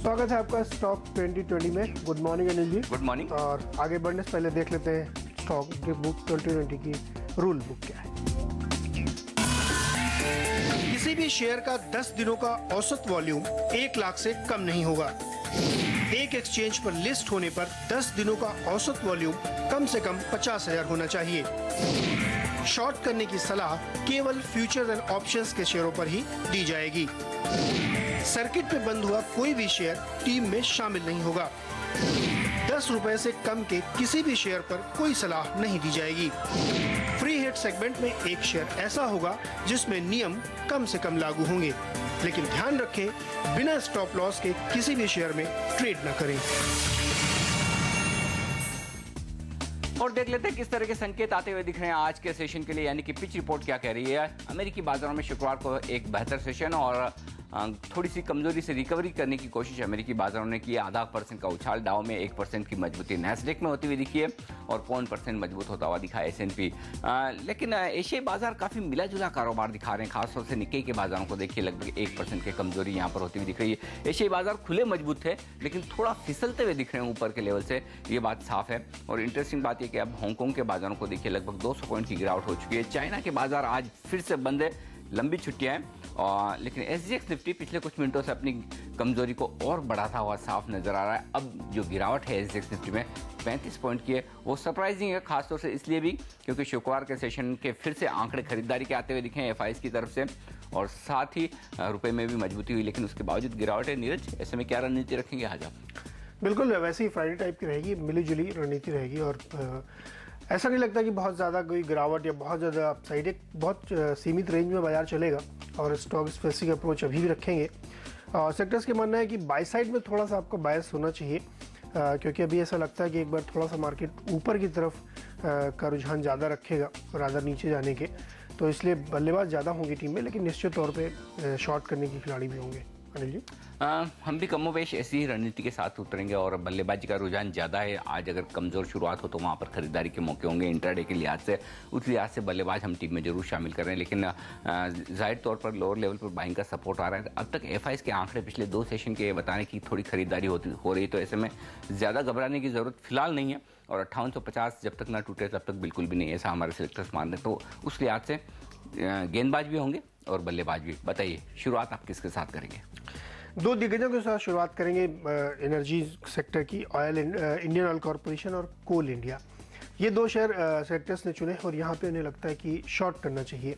स्वागत है आपका स्टॉक 2020 में। Good morning Anil ji. Good morning. और आगे बढ़ने से पहले देख लेते हैं स्टॉक की बुक 2020 की रूल बुक क्या है। किसी भी शेयर का 10 दिनों का औसत वॉल्यूम 1 लाख से कम नहीं होगा। एक एक्सचेंज पर लिस्ट होने पर 10 दिनों का औसत वॉल्यूम कम से कम 50,000 होना चाहिए। शॉर्ट करने की सलाह केवल फ्यूचर एंड ऑप्शंस के शेयरों पर ही दी जाएगी। सर्किट पे बंद हुआ कोई भी शेयर टीम में शामिल नहीं होगा। 10 रुपए से कम के किसी भी शेयर पर कोई सलाह नहीं दी जाएगी। फ्री हिट सेगमेंट में एक शेयर ऐसा होगा जिसमें नियम कम से कम लागू होंगे, लेकिन ध्यान रखें बिना स्टॉप लॉस के किसी भी शेयर में ट्रेड न करें। और देख लेते हैं किस तरह के संकेत आते हुए दिख रहे हैं आज के सेशन के लिए, यानी कि पिच रिपोर्ट क्या कह रही है। अमेरिकी बाजारों में शुक्रवार को एक बेहतर सेशन और थोड़ी सी कमजोरी से रिकवरी करने की कोशिश अमेरिकी बाजारों ने की है। आधा % का उछाल, डाउ में 1% की मजबूती नैस्डैक में होती हुई दिखी है और 0.1% मजबूत होता हुआ दिखा S&P। लेकिन एशियाई बाजार काफी मिला जुला कारोबार दिखा रहे हैं। खासतौर से निक्केई के बाजारों को देखिए, लगभग 1% की कमजोरी यहाँ पर होती हुई दिख रही है। एशियाई बाजार खुले मजबूत थे लेकिन थोड़ा फिसलते हुए दिख रहे हैं ऊपर के लेवल से, ये बात साफ है। और इंटरेस्टिंग बात यह कि अब हांगकांग के बाजारों को देखिए, लगभग 200 पॉइंट की गिरावट हो चुकी है। चाइना के बाजार आज फिर से बंद है, लंबी छुट्टियां हैं। लेकिन SGX निफ्टी पिछले कुछ मिनटों से अपनी कमजोरी को और बढ़ाता हुआ साफ नजर आ रहा है। अब जो गिरावट है SGX निफ्टी में 35 पॉइंट की है, वो सरप्राइजिंग है, खासतौर से इसलिए भी क्योंकि शुक्रवार के सेशन के फिर से आंकड़े खरीदारी के आते हुए दिखे FIs की तरफ से, और साथ ही रुपए में भी मजबूती हुई, लेकिन उसके बावजूद गिरावट है। नीरज, ऐसे में क्या रणनीति रखेंगे आज आप? बिल्कुल वैसे ही फ्राइडे टाइप की रहेगी, मिली जुली रणनीति रहेगी। और ऐसा नहीं लगता कि बहुत ज़्यादा कोई गिरावट या बहुत ज़्यादा अपसाइड, एक बहुत सीमित रेंज में बाजार चलेगा और स्टॉक स्पेसिफिक अप्रोच अभी भी रखेंगे। सेक्टर्स के मानना है कि बाय साइड में थोड़ा सा आपको बायस होना चाहिए, क्योंकि अभी ऐसा लगता है कि एक बार थोड़ा सा मार्केट ऊपर की तरफ का रुझान ज़्यादा रखेगा रादर नीचे जाने के, तो इसलिए बल्लेबाज ज़्यादा होंगी टीम में, लेकिन निश्चित तौर पे शॉर्ट करने के खिलाड़ी भी होंगे। अनिल जी, हम भी कमोबेश ऐसी ही रणनीति के साथ उतरेंगे और बल्लेबाजी का रुझान ज़्यादा है। आज अगर कमज़ोर शुरुआत हो तो वहाँ पर खरीदारी के मौके होंगे इंट्राडे के लिहाज से, उस लिहाज से बल्लेबाज हम टीम में जरूर शामिल कर रहे हैं। लेकिन जाहिर तौर पर लोअर लेवल पर बाइंग का सपोर्ट आ रहा है। अब तक FIs के आंकड़े पिछले 2 सेशन के बताने की थोड़ी खरीदारी हो रही, तो ऐसे में ज़्यादा घबराने की ज़रूरत फिलहाल नहीं है। और 5850 जब तक ना टूटे तब तक बिल्कुल भी नहीं, ऐसा हमारे सिलेक्टर्स मान रहे हैं। तो उस लिहाज से गेंदबाज भी होंगे और बल्लेबाज भी। बताइए, शुरुआत आप किसके साथ करेंगे? 2 दिग्गजों के साथ शुरुआत करेंगे एनर्जी सेक्टर की। इंडियन ऑयल कॉरपोरेशन और कोल इंडिया, ये 2 शेयर सेक्टर्स ने चुने और यहाँ पे उन्हें लगता है कि शॉर्ट करना चाहिए।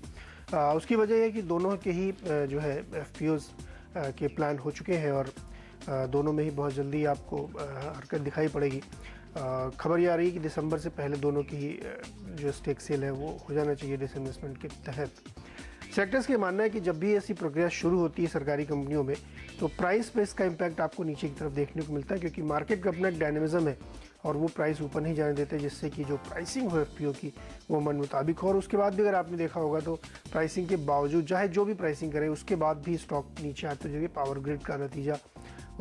उसकी वजह है कि दोनों के ही जो है FPOs के प्लान हो चुके हैं और दोनों में ही बहुत जल्दी आपको हरकत दिखाई पड़ेगी। खबर ये आ रही है कि दिसंबर से पहले दोनों की ही जो स्टेक सेल है वो हो जाना चाहिए डिसइन्वेस्टमेंट के तहत। सेक्टर्स के मानना है कि जब भी ऐसी प्रक्रिया शुरू होती है सरकारी कंपनियों में, तो प्राइस पे इसका इम्पैक्ट आपको नीचे की तरफ देखने को मिलता है, क्योंकि मार्केट का अपना एक डायनेमिज्म है और वो प्राइस ऊपर नहीं जाने देते, जिससे कि जो प्राइसिंग हो FPO की वो मन मुताबिक हो। और उसके बाद भी अगर आपने देखा होगा तो प्राइसिंग के बावजूद चाहे जो भी प्राइसिंग करे उसके बाद भी स्टॉक नीचे आते हुए पावर ग्रिड का नतीजा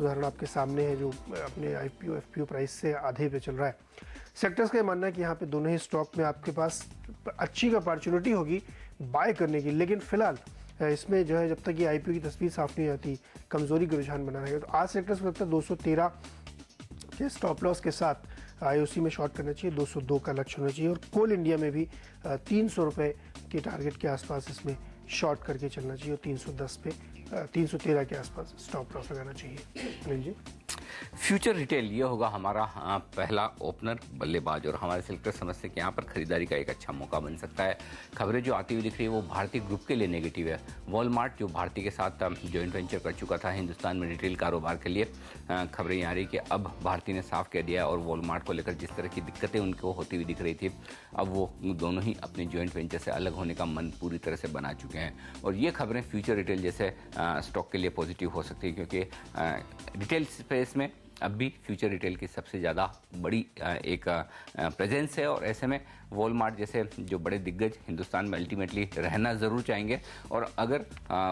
उदाहरण आपके सामने है, जो अपने IPO FPO प्राइस से आधे पे चल रहा है। सेक्टर्स का मानना है कि यहाँ पे दोनों ही स्टॉक में आपके पास अच्छी अपॉर्चुनिटी होगी बाय करने की, लेकिन फिलहाल इसमें जो है जब तक ये IPO की तस्वीर साफ नहीं आती, कमजोरी का रुझान बना रहेगा। तो आज सेक्टर्स को लगता है 213 के स्टॉप लॉस के साथ IOC में शॉर्ट करना चाहिए, 202 का लक्ष्य होना चाहिए। और कोल इंडिया में भी 300 रुपये के टारगेट के आसपास इसमें शॉर्ट करके चलना चाहिए और 310 पे 313 के आसपास स्टॉप लॉस लगाना चाहिए। अनिल जी, फ्यूचर रिटेल ये होगा हमारा पहला ओपनर बल्लेबाज, और हमारे सेलेक्टर समझते हैं कि यहाँ पर खरीदारी का एक अच्छा मौका बन सकता है। खबरें जो आती हुई दिख रही है वो भारतीय ग्रुप के लिए नेगेटिव है। वॉलमार्ट जो भारतीय के साथ जॉइंट वेंचर कर चुका था हिंदुस्तान में रिटेल कारोबार के लिए, खबरें यहाँ आ रही कि अब भारतीय ने साफ कह दिया है, और वॉलमार्ट को लेकर जिस तरह की दिक्कतें उनको होती हुई दिख रही थी, अब वो दोनों ही अपने जॉइंट वेंचर से अलग होने का मन पूरी तरह से बना चुके हैं। और ये खबरें फ्यूचर रिटेल जैसे स्टॉक के लिए पॉजिटिव हो सकती है, क्योंकि रिटेल स्पेस में अब भी फ्यूचर रिटेल की सबसे ज़्यादा बड़ी एक प्रेजेंस है और ऐसे में वॉलमार्ट जैसे जो बड़े दिग्गज हिंदुस्तान में अल्टीमेटली रहना ज़रूर चाहेंगे और अगर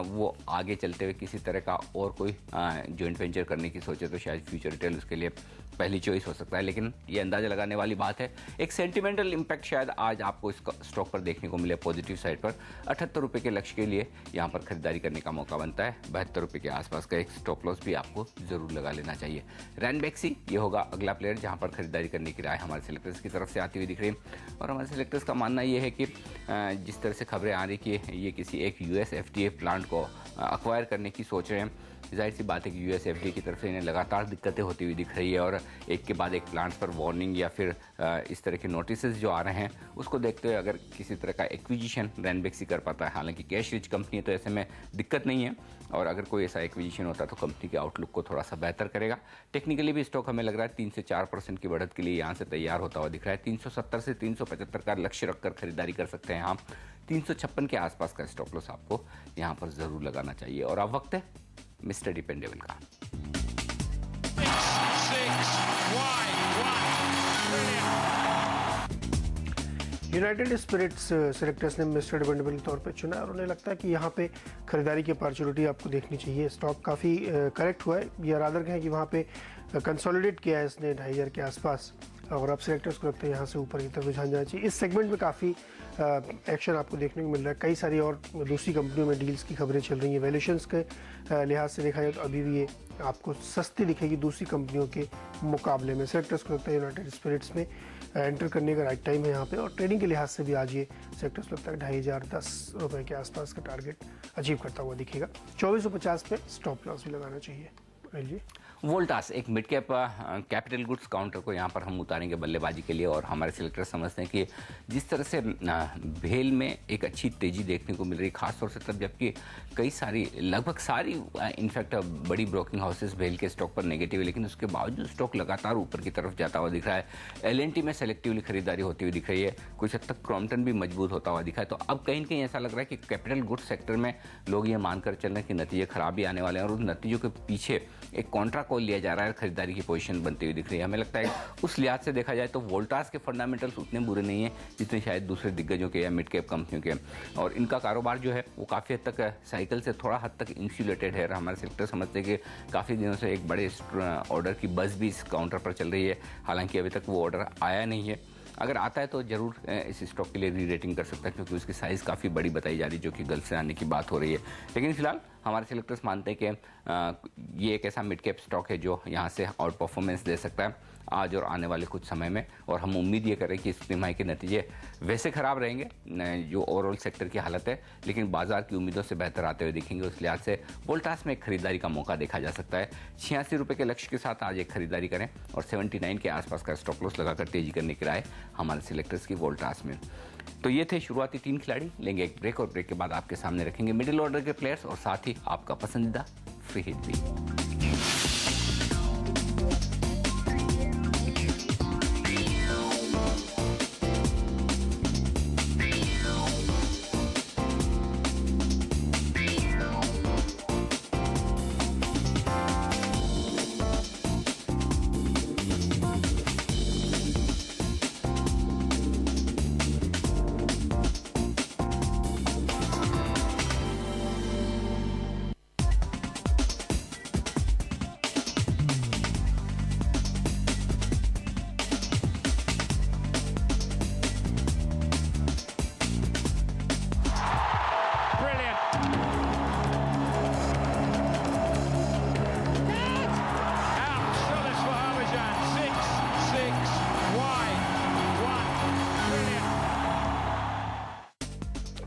वो आगे चलते हुए किसी तरह का और कोई जॉइंट वेंचर करने की सोचे तो शायद फ्यूचर रिटेल उसके लिए पहली चॉइस हो सकता है। लेकिन ये अंदाज़ा लगाने वाली बात है। एक सेंटिमेंटल इम्पैक्ट शायद आज आपको इस स्टॉक पर देखने को मिले पॉजिटिव साइड पर। 78 रुपये के लक्ष्य के लिए यहाँ पर खरीदारी करने का मौका बनता है। 72 रुपये के आसपास का एक स्टॉप लॉस भी आपको ज़रूर लगा लेना चाहिए। रैनबैक्सी ये होगा अगला प्लेयर जहाँ पर खरीदारी करने की राय हमारे सिलेक्टर्स की तरफ से आती हुई दिख रही है और हमारे सिलेक्टर्स का मानना ये है कि जिस तरह से खबरें आ रही कि ये किसी एक US FTA प्लांट को अक्वायर करने की सोच रहे हैं, जाहिर सी बात है कि US FTA की तरफ से इन्हें लगातार दिक्कतें होती हुई दिख रही है और एक के बाद एक प्लांट्स पर वार्निंग या फिर इस तरह के नोटिसेस जो आ रहे हैं उसको देखते हुए अगर किसी तरह का एक्विजिशन रैनबैक्सी कर पाता है, हालांकि कैश रिच कंपनी है तो ऐसे में दिक्कत नहीं है और अगर कोई ऐसा एक्विजिशन होता है तो कंपनी के आउटलुक को थोड़ा सा बेहतर करेगा। टेक्निकली भी स्टॉक हमें लग रहा है 3 से 4% की बढ़त के लिए यहाँ से तैयार होता हुआ दिख रहा है। 370 से 375 का लक्ष्य रखकर खरीदारी कर सकते हैं आप। 356 के आसपास का स्टॉप लॉस आपको यहाँ पर ज़रूर लगाना चाहिए और अब वक्त है मिस्टर डिपेंडेबल का। यूनाइटेड स्पिरिट्स सेलेक्टर्स ने मिस्टर डिपेंडेबल के तौर पे चुना और उन्हें लगता है कि यहाँ पे खरीदारी की अपॉर्चुनिटी आपको देखनी चाहिए। स्टॉक काफ़ी करेक्ट हुआ है, या रादर कहें कि वहाँ पे कंसोलिडेट किया है इसने 2500 के आसपास और अब सेलेक्टर्स को लगता है यहाँ से ऊपर की तरफ रुझान जाना चाहिए। इस सेगमेंट में काफ़ी एक्शन आपको देखने को मिल रहा है। कई सारी और दूसरी कंपनियों में डील्स की खबरें चल रही हैं। वैल्यूएशंस के लिहाज से देखा जाए तो अभी भी ये आपको सस्ती दिखेगी दूसरी कंपनियों के मुकाबले में। सेक्टर्स को लगता है यूनाइटेड स्पिरिट्स में एंटर करने का राइट टाइम है यहाँ पे और ट्रेडिंग के लिहाज से भी आज ये सेक्टर्स लगता है 2510 रुपये के आसपास का टारगेट अचीव करता हुआ दिखेगा। 2450 पे स्टॉप लॉस भी लगाना चाहिए। जी वोल्टास एक mid cap capital goods counter को यहाँ पर हम उतारेंगे बल्लेबाजी के लिए और हमारे सिलेक्टर समझते हैं कि जिस तरह से भेल में एक अच्छी तेजी देखने को मिल रही है, खासतौर से तब जबकि कई सारी लगभग सारी इनफैक्ट बड़ी ब्रोकिंग हाउसेस भेल के स्टॉक पर नेगेटिव है, लेकिन उसके बावजूद स्टॉक लगातार ऊपर की तरफ जाता हुआ दिख रहा है। LNT में सेलेक्टिवली खरीदारी होती हुई दिख रही है, कुछ हद तक क्रॉम्पटन भी मजबूत होता हुआ दिखा है। तो अब कहीं न कहीं ऐसा लग रहा है कि कैपिटल गुड्स सेक्टर में लोग ये मानकर चल रहे हैं कि नतीजे खराब ही आने वाले हैं और उन नतीजों के पीछे एक कॉन्ट्रा कॉल लिया जा रहा है, खरीदारी की पोजीशन बनती हुई दिख रही है। हमें लगता है उस लिहाज से देखा जाए तो वोल्टास के फंडामेंटल्स उतने बुरे नहीं हैं जितने शायद दूसरे दिग्गजों के या मिड कैप कंपनियों के, और इनका कारोबार जो है वो काफ़ी हद तक साइकिल से थोड़ा हद तक इंसुलेटेड है। हमारे सेक्टर समझते हैं कि काफ़ी दिनों से एक बड़े ऑर्डर की बस भी इस काउंटर पर चल रही है, हालांकि अभी तक वो ऑर्डर आया नहीं है। अगर आता है तो ज़रूर इस स्टॉक के लिए री रेटिंग कर सकता है क्योंकि उसकी साइज़ काफ़ी बड़ी बताई जा रही है, जो कि गल्फ से आने की बात हो रही है। लेकिन फिलहाल हमारे सिलेक्टर्स मानते हैं कि ये एक ऐसा मिड कैप स्टॉक है जो यहाँ से आउट परफॉर्मेंस दे सकता है आज और आने वाले कुछ समय में, और हम उम्मीद ये करें कि इस तिमाही के नतीजे वैसे खराब रहेंगे जो ओवरऑल सेक्टर की हालत है, लेकिन बाजार की उम्मीदों से बेहतर आते हुए दिखेंगे। उस लिहाज से वोल्टास में एक खरीदारी का मौका देखा जा सकता है। 86 रुपये के लक्ष्य के साथ आज एक खरीदारी करें और 79 के आसपास का स्टॉप लॉस लगाकर तेजी करने की राय हमारे सिलेक्टर्स की वोल्टास में। तो ये थे शुरुआती 3 खिलाड़ी। लेंगे एक ब्रेक और ब्रेक के बाद आपके सामने रखेंगे मिडिल ऑर्डर के प्लेयर्स और साथ ही आपका पसंदीदा फ्री हिट भी।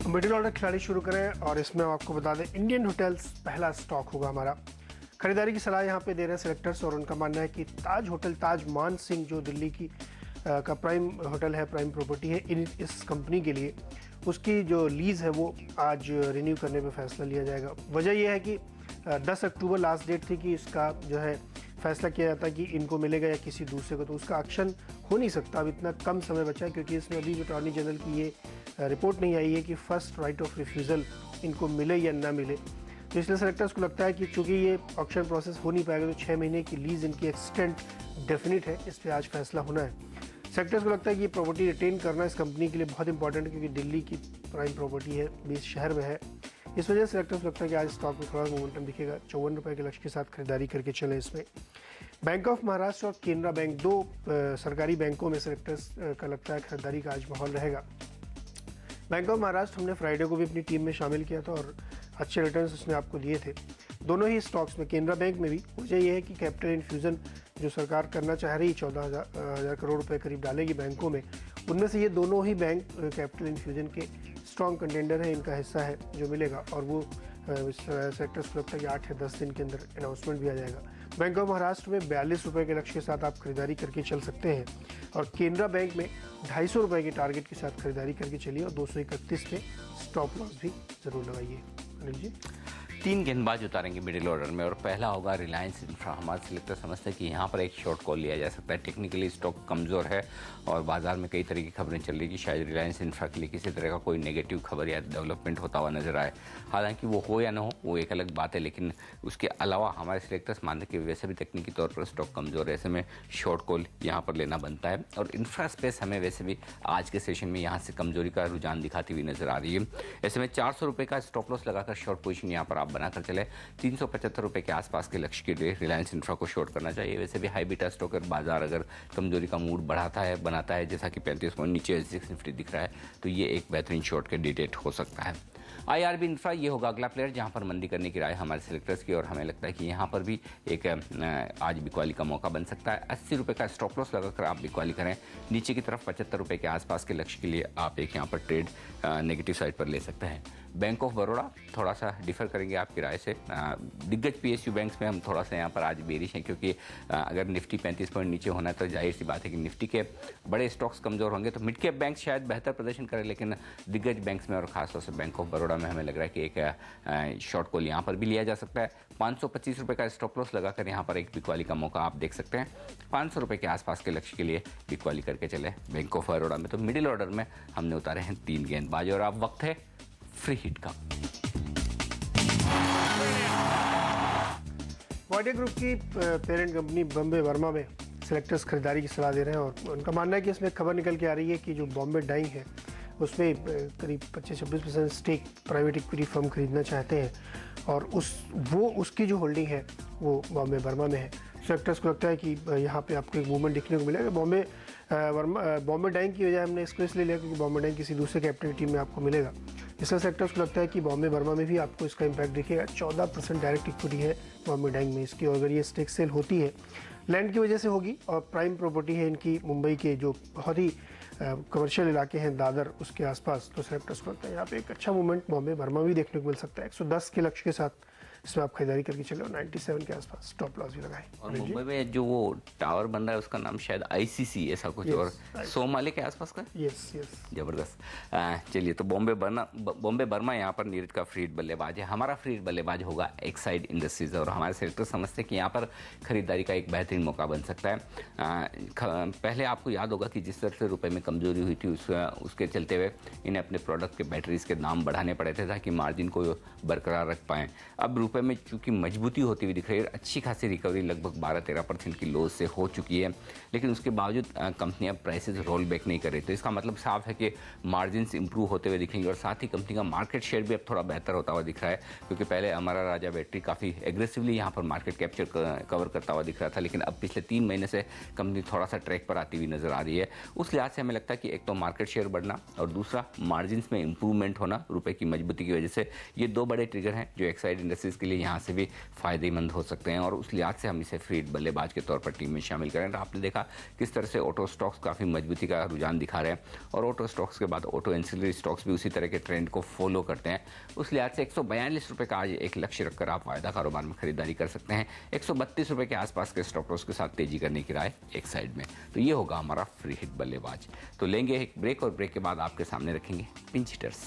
मिडिल ऑर्डर खिलाड़ी शुरू करें और इसमें हम आपको बता दें इंडियन होटल्स पहला स्टॉक होगा हमारा। खरीदारी की सलाह यहाँ पे दे रहे हैं सेलेक्टर्स और उनका मानना है कि ताज होटल ताज मान सिंह जो दिल्ली की का प्राइम होटल है, प्राइम प्रॉपर्टी है इस कंपनी के लिए, उसकी जो लीज़ है वो आज रिन्यू करने पे फैसला लिया जाएगा। वजह यह है कि 10 अक्टूबर लास्ट डेट थी कि इसका जो है फैसला किया जाता है कि इनको मिलेगा या किसी दूसरे को, तो उसका एक्शन हो नहीं सकता। अब इतना कम समय बचा है क्योंकि इसमें अभी अटॉर्नी जनरल की ये रिपोर्ट नहीं आई है कि फर्स्ट राइट ऑफ रिफ्यूज़ल इनको मिले या ना मिले। तो इसलिए सेलेक्टर्स को लगता है कि चूंकि ये ऑक्शन प्रोसेस हो नहीं पाएगा तो 6 महीने की लीज इनकी एक्सटेंड डेफिनिट है, इस पर आज फैसला होना है। सेक्टर्स को लगता है कि ये प्रॉपर्टी रिटेन करना इस कंपनी के लिए बहुत इंपॉर्टेंट है, क्योंकि दिल्ली की प्राइम प्रॉपर्टी है, 20 शहर में है। इस वजह से सेक्टर्स को लगता है कि आज स्टॉक में थोड़ा मोमेंटम दिखेगा। 54 रुपये के लक्ष्य के साथ खरीदारी करके चले इसमें। बैंक ऑफ महाराष्ट्र और केनरा बैंक, दो सरकारी बैंकों में सेक्टर्स का लगता है खरीदारी का आज माहौल रहेगा। बैंक ऑफ महाराष्ट्र हमने फ्राइडे को भी अपनी टीम में शामिल किया था और अच्छे रिटर्न्स उसने आपको दिए थे। दोनों ही स्टॉक्स में, केनरा बैंक में भी वजह यह है कि कैपिटल इन्फ्यूज़न जो सरकार करना चाह रही, 14,000 करोड़ रुपए करीब डालेगी बैंकों में, उनमें से ये दोनों ही बैंक कैपिटल इन्फ्यूज़न के स्ट्रॉन्ग कंटेंडर है, इनका हिस्सा है जो मिलेगा। और वो सेक्टर्स को लगता है कि 8 या 10 दिन के अंदर अनाउंसमेंट भी आ जाएगा। बैंक ऑफ महाराष्ट्र में 42 रुपये के लक्ष्य के साथ आप खरीदारी करके चल सकते हैं और केनरा बैंक में 250 रुपये के टारगेट के साथ खरीदारी करके चलिए और 231 पे स्टॉप लॉस भी ज़रूर लगाइए। अनिल जी, 3 गेंदबाज उतारेंगे मिडिल ऑर्डर में और पहला होगा रिलायंस इंफ्रा। हमारे सिलेक्टर समझते हैं कि यहाँ पर एक शॉर्ट कॉल लिया जा सकता है। टेक्निकली स्टॉक कमज़ोर है और बाजार में कई तरह की खबरें चल रही कि शायद रिलायंस इंफ्रा के लिए किसी तरह का कोई नेगेटिव खबर या डेवलपमेंट होता हुआ नजर आए। हालांकि वो हो या ना हो वो एक अलग बात है, लेकिन उसके अलावा हमारे सिलेक्टर्स मानते हैं कि वैसे भी तकनीकी तौर पर स्टॉक कमज़ोर है, ऐसे में शॉर्ट कॉल यहाँ पर लेना बनता है। और इंफ्रा स्पेस हमें वैसे भी आज के सेशन में यहाँ से कमजोरी का रुझान दिखाती हुई नजर आ रही है। ऐसे में 400 रुपये का स्टॉप लॉस लगाकर शॉर्ट पोजीशन यहाँ पर आप बनाकर चले। 375 रुपये के आसपास के लक्ष्य के लिए रिलायंस इंफ्रा को शॉर्ट करना चाहिए। वैसे भी हाई बीटा स्टॉक और बाजार अगर कमजोरी का मूड बढ़ाता है, बनाता है, जैसा कि 35 पॉइंट नीचे एसजीएक्स निफ्टी दिख रहा है, तो ये एक बेहतरीन शॉर्ट कैंडिडेट हो सकता है। आईआरबी इंफ्रा ये होगा अगला प्लेयर जहां पर मंदी करने की राय हमारे सिलेक्टर्स की, और हमें लगता है कि यहां पर भी एक आज बिकवाली का मौका बन सकता है। 80 रुपये का स्टॉप लॉस लगाकर आप बिकवाली करें। नीचे की तरफ 75 रुपये के आसपास के लक्ष्य के लिए आप एक यहाँ पर ट्रेड नेगेटिव साइड पर ले सकते हैं। बैंक ऑफ बड़ौदा थोड़ा सा डिफर करेंगे आपकी राय से। दिग्गज पीएसयू बैंक्स में हम थोड़ा सा यहाँ पर आज बेरिश हैं, क्योंकि अगर निफ्टी 35 पॉइंट नीचे होना है तो जाहिर सी बात है कि निफ्टी के बड़े स्टॉक्स कमजोर होंगे, तो मिड कैप बैंक शायद बेहतर प्रदर्शन करें, लेकिन दिग्गज बैंक्स में और खासतौर से बैंक ऑफ बड़ौदा में हमें लग रहा है कि एक शॉर्ट कॉल यहाँ पर भी लिया जा सकता है। 525 रुपये का स्टॉप लॉस लगाकर यहाँ पर एक बिकवाली का मौका आप देख सकते हैं। 500 रुपये के आसपास के लक्ष्य के लिए बिकवाली करके चले बैंक ऑफ बड़ौदा में। तो मिडिल ऑर्डर में हमने उतारे हैं 3 गेंदबाज और अब वक्त है फ्री हिट का। वाडिया ग्रुप की पेरेंट कंपनी बॉम्बे वर्मा में सेलेक्टर्स खरीदारी की सलाह दे रहे हैं और उनका मानना है कि इसमें खबर निकल के आ रही है कि जो बॉम्बे डाइंग है उसमें करीब 25-26% स्टेक प्राइवेट इक्विटी फर्म खरीदना चाहते हैं और उसकी जो होल्डिंग है वो बॉम्बे वर्मा में है। सेलेक्टर्स को लगता है कि यहाँ पे आपको एक मूवमेंट दिखने को मिलेगा। बॉम्बे डाइंग की वजह हमने इसको इसलिए लिया क्योंकि बॉम्बे डाइंग किसी दूसरे कैपिटल टीम में आपको मिलेगा। इसलिए सेक्टर्स को लगता है कि बॉम्बे वर्मा में भी आपको इसका इम्पैक्ट दिखेगा। 14% डायरेक्ट इक्विटी है बॉम्बे डाइंग में इसकी, और अगर ये स्टेक सेल होती है लैंड की वजह से होगी और प्राइम प्रॉपर्टी है इनकी मुंबई के जो बहुत ही कमर्शियल इलाके हैं दादर उसके आसपास, तो सेक्टर्स को लगता है यहाँ पे एक अच्छा मूवमेंट बॉम्बे वर्मा भी देखने को मिल सकता है। 110 के लक्ष्य के साथ इसमें आप खरीदारी करके चले और 97 के आसपास स्टॉप लॉस भी लगाए। और मुंबई में जो वो टावर बन रहा है उसका नाम शायद आईसीसी ऐसा कुछ, और सोमाले के आसपास का। यस जबरदस्त। चलिए, तो बॉम्बे बर्मा यहाँ पर नीरज का फ्री हिट बल्लेबाज है। हमारा फ्री हिट बल्लेबाज होगा एक्साइड इंडस्ट्रीज और हमारे सेक्टर समझते हैं कि यहाँ पर खरीदारी का एक बेहतरीन मौका बन सकता है। पहले आपको याद होगा कि जिस तरह से रुपए में कमजोरी हुई थी उसके चलते हुए इन्हें अपने प्रोडक्ट के बैटरीज के दाम बढ़ाने पड़े थे ताकि मार्जिन को बरकरार रख पाएं। अब रुपए में चूंकि मजबूती होती हुई दिख रही है, अच्छी खासी रिकवरी लगभग 12-13% की लोज से हो चुकी है, लेकिन उसके बावजूद कंपनियां प्राइसेस रोल बैक नहीं कर रही। तो इसका मतलब साफ है कि मार्जिन्स इंप्रूव होते हुए दिखेंगे और साथ ही कंपनी का मार्केट शेयर भी अब थोड़ा बेहतर होता हुआ दिख रहा है, क्योंकि पहले हमारा राजा बैटरी काफ़ी एग्रेसिवली यहाँ पर मार्केट कैप्चर कवर करता हुआ दिख रहा था, लेकिन अब पिछले 3 महीने से कंपनी थोड़ा सा ट्रैक पर आती हुई नजर आ रही है। उस लिहाज से हमें लगता है कि एक तो मार्केट शेयर बढ़ना और दूसरा मार्जिन्स में इंप्रूवमेंट होना रुपए की मजबूती की वजह से, ये 2 बड़े ट्रिगर हैं जो एक्साइड इंडस्ट्रीज के लिए यहाँ से भी फायदेमंद हो सकते हैं और उस लिहाज से हम इसे फ्री हिट बल्लेबाज के तौर पर टीम में शामिल करें। तो आपने देखा किस तरह से ऑटो स्टॉक्स काफ़ी मजबूती का रुझान दिखा रहे हैं और ऑटो स्टॉक्स के बाद ऑटो एंसिलरी स्टॉक्स भी उसी तरह के ट्रेंड को फॉलो करते हैं। उस लिहाज से 142 रुपये का आज एक लक्ष्य रखकर आप वायदा कारोबार में खरीदारी कर सकते हैं। 132 रुपये के आसपास के स्टॉप लॉस के साथ तेजी करने की राय एक साइड में। तो ये होगा हमारा फ्री हिट बल्लेबाज। तो लेंगे एक ब्रेक और ब्रेक के बाद आपके सामने रखेंगे पिंच हिटर्स।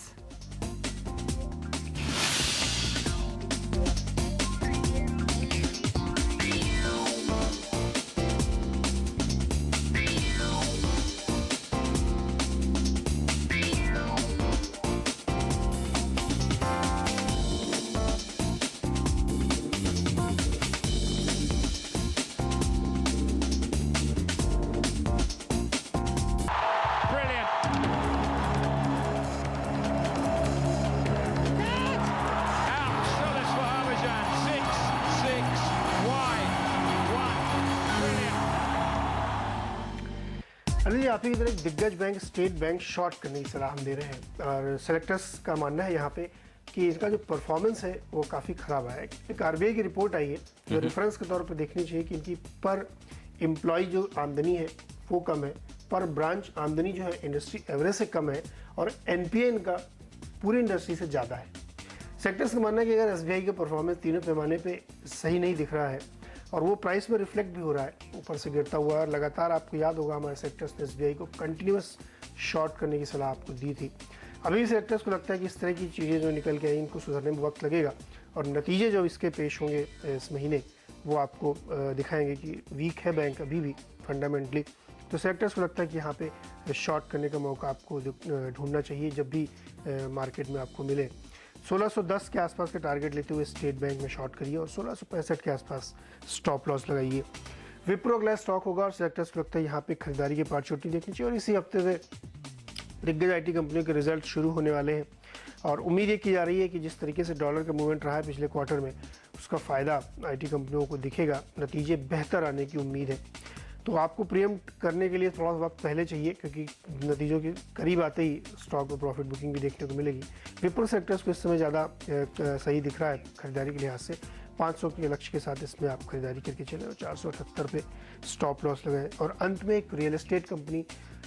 आप ही की तरह दिग्गज बैंक स्टेट बैंक शॉर्ट करने की सलाह हम दे रहे हैं और सेलेक्टर्स का मानना है यहाँ पे कि इसका जो परफॉर्मेंस है वो काफ़ी ख़राब आया है। एक आरबीआई की रिपोर्ट आई है जो रेफरेंस के तौर पर देखनी चाहिए कि इनकी पर एम्प्लॉय जो आमदनी है वो कम है, पर ब्रांच आमदनी जो है इंडस्ट्री एवरेज से कम है और एनपीए इनका पूरी इंडस्ट्री से ज़्यादा है। सेक्टर्स का मानना है कि अगर एसबीआई का परफॉर्मेंस तीनों पैमाने पे सही नहीं दिख रहा है और वो प्राइस में रिफ्लेक्ट भी हो रहा है, ऊपर से गिरता हुआ, और लगातार आपको याद होगा हमारे सेक्टर्स ने एसबीआई को कंटिन्यूस शॉर्ट करने की सलाह आपको दी थी। अभी सेक्टर्स को लगता है कि इस तरह की चीज़ें जो निकल के आई इनको सुधरने में वक्त लगेगा और नतीजे जो इसके पेश होंगे इस महीने वो आपको दिखाएंगे कि वीक है बैंक अभी भी फंडामेंटली। तो सेक्टर्स को लगता है कि यहाँ पे शॉर्ट करने का मौका आपको ढूंढना चाहिए जब भी मार्केट में आपको मिले। 1610 के आसपास का टारगेट लेते हुए स्टेट बैंक में शॉर्ट करिए और 1665 के आसपास स्टॉप लॉस लगाइए। विप्रो अगला स्टॉक होगा और सेक्टर्स को लगता है यहाँ पे खरीदारी की अपॉर्चुनिटी देखनी चाहिए और इसी हफ्ते से दिग्गज आईटी कंपनियों के रिजल्ट शुरू होने वाले हैं और उम्मीद ये की जा रही है कि जिस तरीके से डॉलर का मूवमेंट रहा है पिछले क्वार्टर में उसका फ़ायदा आईटी कंपनियों को दिखेगा, नतीजे बेहतर आने की उम्मीद है। तो आपको प्रीएम्प्ट करने के लिए थोड़ा वक्त पहले चाहिए क्योंकि नतीजों के करीब आते ही स्टॉक में प्रॉफिट बुकिंग भी देखने को मिलेगी। विप्रो सेक्टर्स को इस समय ज़्यादा सही दिख रहा है खरीदारी के लिहाज से। 500 के लक्ष्य के साथ इसमें आप खरीदारी करके चले और 478 पे स्टॉप लॉस लगाएं। और अंत में एक रियल एस्टेट कंपनी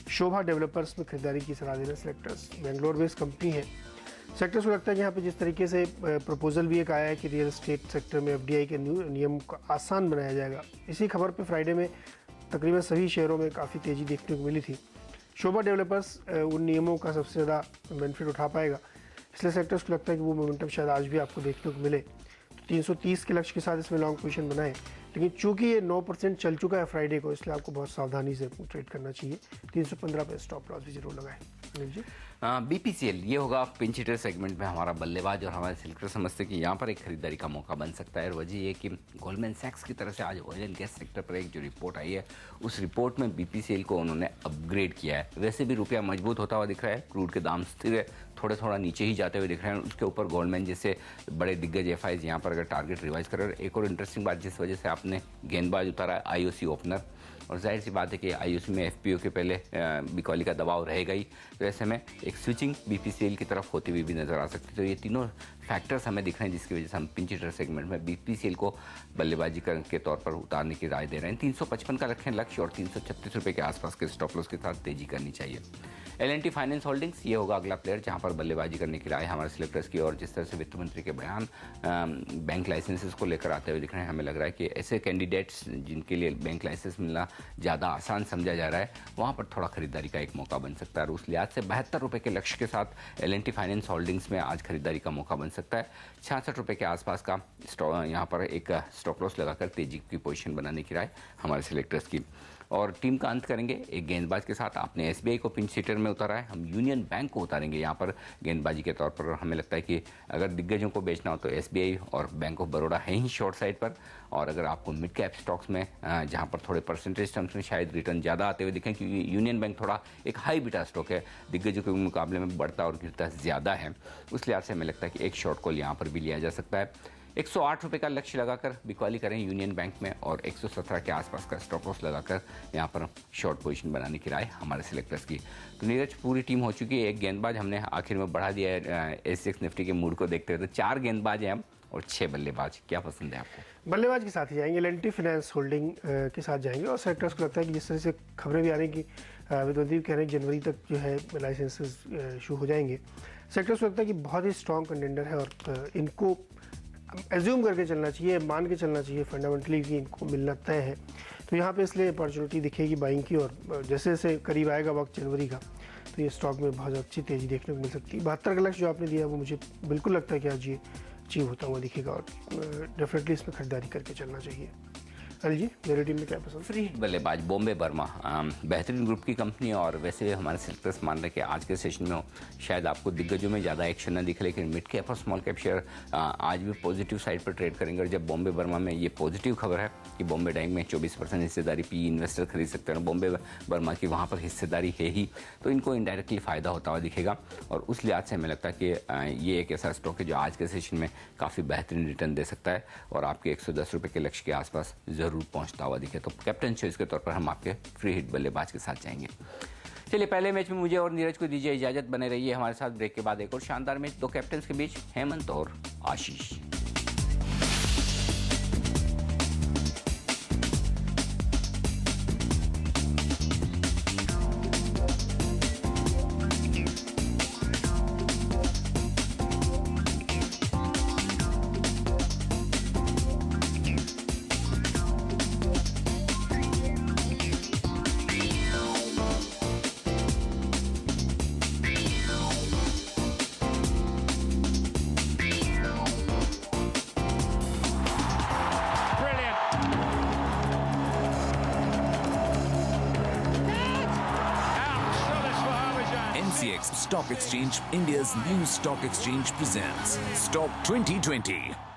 शोभा डेवलपर्स में खरीदारी की सलाह देना सेलेक्टर्स, बेंगलोर बेस्ड कंपनी है। सेक्टर्स को लगता है कि यहाँ पे जिस तरीके से प्रपोजल भी एक आया है कि रियल एस्टेट सेक्टर में एफडीआई के नियम को आसान बनाया जाएगा, इसी खबर पे फ्राइडे में तकरीबन सभी शेयरों में काफ़ी तेज़ी देखने को मिली थी। शोभा डेवलपर्स उन नियमों का सबसे ज़्यादा बेनिफिट उठा पाएगा, इसलिए सेक्टर्स को लगता है कि वो मोमेंटम शायद आज भी आपको देखने को मिले। तो 330 के लक्ष्य के साथ इसमें लॉन्ग पोजीशन बनाएं, लेकिन चूंकि ये 9% चल चुका है फ्राइडे को, इसलिए आपको बहुत सावधानी से ट्रेड करना चाहिए। 315 पे स्टॉप लॉस भी जरूर लगाएं। अनिल जी, बीपीसीएल ये होगा पिंच हिटर सेगमेंट में हमारा बल्लेबाज और हमारे सिलेक्टर समझते हैं कि यहाँ पर एक खरीदारी का मौका बन सकता है और वजह ये कि गोल्डमैन सैक्स की तरफ से आज ऑयल एंड गैस सेक्टर पर एक जो रिपोर्ट आई है उस रिपोर्ट में बीपीसीएल को उन्होंने अपग्रेड किया है। वैसे भी रुपया मजबूत होता हुआ दिख रहा है, क्रूड के दाम स्थिर है, थोड़ा नीचे ही जाते हुए दिख रहे हैं। उसके ऊपर गोल्डमैन जैसे बड़े दिग्गज एफआईज यहाँ पर अगर टारगेट रिवाइज करें। एक और इंटरेस्टिंग बात जिस वजह से आपने गेंदबाज उतारा है आईओसी ओपनर, और जाहिर सी बात है कि आईओसी में एफपीओ के पहले बिकॉली का दबाव रहेगा ही, तो ऐसे में एक स्विचिंग बीपीसीएल की तरफ होती हुई भी नजर आ सकती है। तो ये तीनों फैक्टर्स हमें दिख रहे हैं जिसकी वजह से हम पिंच हिटर सेगमेंट में बीपीसीएल को बल्लेबाजी के तौर पर उतारने की राय दे रहे हैं। 355 का रखें लक्ष्य और 336 रुपये के आसपास के स्टॉप लॉस के साथ तेजी करनी चाहिए। एल&टी फाइनेंस होल्डिंग्स ये होगा अगला प्लेयर जहां पर बल्लेबाजी करने की राय हमारे सिलेक्टर्स की, और जिस तरह से वित्त मंत्री के बयान बैंक लाइसेंसेस को लेकर आते हुए दिख रहे हैं, हमें लग रहा है कि ऐसे कैंडिडेट्स जिनके लिए बैंक लाइसेंस मिलना ज़्यादा आसान समझा जा रहा है वहाँ पर थोड़ा खरीदारी का एक मौका बन सकता है। और उस लिहाज से 72 रुपये के लक्ष्य के साथ एल&टी फाइनेंस होल्डिंग्स में आज खरीदारी का मौका बन सकता है। 66 रुपये के आसपास का यहाँ पर एक स्टॉप लॉस लगाकर तेजी की पोजीशन बनाने की राय हमारे सिलेक्टर्स की। और टीम का अंत करेंगे एक गेंदबाज के साथ। आपने एसबीआई को पिंच हिटर में उतारा है, हम यूनियन बैंक को उतारेंगे यहाँ पर गेंदबाजी के तौर पर। हमें लगता है कि अगर दिग्गजों को बेचना हो तो एसबीआई और बैंक ऑफ बड़ौदा है ही शॉर्ट साइड पर, और अगर आपको मिड कैप स्टॉक्स में जहाँ पर थोड़े परसेंटेज टर्म्स में शायद रिटर्न ज़्यादा आते हुए दिखें, क्योंकि यूनियन बैंक थोड़ा एक हाई बीटा स्टॉक है, दिग्गजों के मुकाबले में बढ़ता और गिरता ज़्यादा है, उस लिहाज से हमें लगता है कि एक शॉर्ट कॉल यहाँ पर भी लिया जा सकता है। 108 रुपये का लक्ष्य लगाकर बिकॉली करें यूनियन बैंक में और 117 के आसपास का स्टॉप लॉस लगाकर यहाँ पर शॉर्ट पोजीशन बनाने की राय हमारे सिलेक्टर्स की। तो नीरज पूरी टीम हो चुकी है, एक गेंदबाज हमने आखिर में बढ़ा दिया है एसएक्स निफ्टी के मूड को देखते हुए, तो 4 गेंदबाज हैं हम और 6 बल्लेबाज। क्या पसंद है आपको? बल्लेबाज के साथ ही जाएंगे, एल&टी फाइनेंस होल्डिंग के साथ जाएंगे। और सेक्टर्स को लगता है कि जिस तरह से खबरें भी आ रही हैं कि विद्वदीप कह रहे हैं जनवरी तक जो है लाइसेंसेस इशू हो जाएंगे। सेक्टर्स को लगता है कि बहुत ही स्ट्रॉन्ग कंटेंडर है और इनको एज्यूम करके चलना चाहिए, मान के चलना चाहिए फंडामेंटली कि इनको मिलना तय है। तो यहाँ पे इसलिए अपॉर्चुनिटी दिखेगी बाइंग की, और जैसे जैसे करीब आएगा वक्त जनवरी का तो ये स्टॉक में बहुत अच्छी तेज़ी देखने को मिल सकती है। 72 का लक्ष्य जो आपने दिया वो मुझे बिल्कुल लगता है कि आज ये अचीव होता हुआ दिखेगा और डेफिनेटली इसमें खरीदारी करके चलना चाहिए। अनिल जी, मेरी टीम में क्या पसंद? फ्री हिट बल्लेबाज बॉम्बे बर्मा बेहतरीन ग्रुप की कंपनी, और वैसे हमारे सेलेक्टर्स मान रहे कि आज के सेशन में शायद आपको दिग्गजों में ज़्यादा एक्शन न दिखे, लेकिन मिड कैप और स्मॉल कैप शेयर आज भी पॉजिटिव साइड पर ट्रेड करेंगे। और जब बॉम्बे बर्मा में ये पॉजिटिव खबर है कि बॉम्बे डाइंग में 24% हिस्सेदारी पी इन्वेस्टर खरीद सकते हैं, बॉम्बे बर्मा की वहाँ पर हिस्सेदारी है ही, तो इनको इनडायरेक्टली फ़ायदा होता हुआ दिखेगा। और उस लिहाज से हमें लगता है कि ये एक ऐसा स्टॉक है जो आज के सेशन में काफ़ी बेहतरीन रिटर्न दे सकता है और आपके 110 रुपये के लक्ष्य के आसपास ज़रूर पहुँचता हुआ दिखे। तो कैप्टन चॉइस के तौर पर हम आपके फ्री हिट बल्लेबाज के साथ जाएंगे। चलिए पहले मैच में मुझे और नीरज को दीजिए इजाजत, बने रहिए हमारे साथ। ब्रेक के बाद एक और शानदार मैच दो कैप्टन के बीच, हेमंत और आशीष। MCX Stock Exchange, India's new stock exchange, presents Stock 2020.